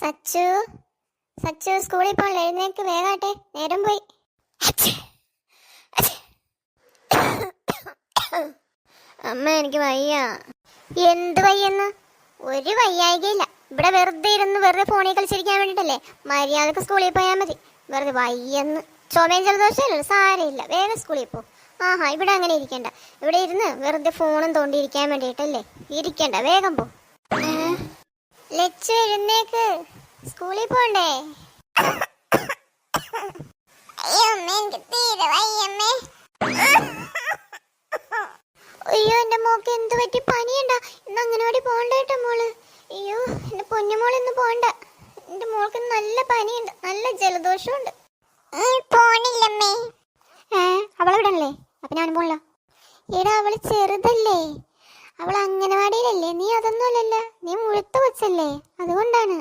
സച്ചു സച്ചു സ്കൂളിൽ പോകണം, എഴുന്നേക്ക് വേഗാട്ടെ, നേരം പോയി. അമ്മ എനിക്ക് വയ്യ. എന്ത് വയ്യെന്ന്? ഒരു വയ്യായികയില്ല. ഇവിടെ വെറുതെ ഇരുന്ന് വെറുതെ ഫോണിൽ കളിച്ചിരിക്കാൻ വേണ്ടിട്ടല്ലേ? മര്യാദക്ക് സ്കൂളിൽ പോയാൽ മതി. വെറുതെ വയ്യെന്ന്. ചുമയും ജലദോഷമല്ലോ, സാരമില്ല, വേഗം സ്കൂളിൽ പോ. ആഹാ, ഇവിടെ അങ്ങനെ ഇരിക്കണ്ട. ഇവിടെ ഇരുന്ന് വെറുതെ ഫോണും തോണ്ടിയിരിക്കാൻ വേണ്ടിട്ടല്ലേ? ഇരിക്കണ്ട, വേഗം പോ. ലച്ചു എഴുന്നേക്ക്, സ്കൂളിൽ പോണ്ടേ? അയ്യോ, എന്റെ മോക്ക് എന്ത് പറ്റി? പനിയുണ്ടാ? ഇന്ന് അംഗനവാടി പോണ്ടേട്ടോ മോള്. അയ്യോ, എന്റെ പൊന്നുമോൾ ഇന്ന് പോണ്ട. എന്റെ മോൾക്ക് നല്ല പനിയുണ്ട്, നല്ല ജലദോഷമുണ്ട്. പോണില്ലമ്മേ. അവളെവിടല്ലേ? അപ്പൊ ഞാനും പോണില്ല. എടാ, അവള് ചെറുതല്ലേ, അവൾ അംഗനവാടിയിലല്ലേ. നീ അതൊന്നും അല്ലല്ലോ, നീ മുഴുത്ത കൊച്ചല്ലേ, അതുകൊണ്ടാണ്.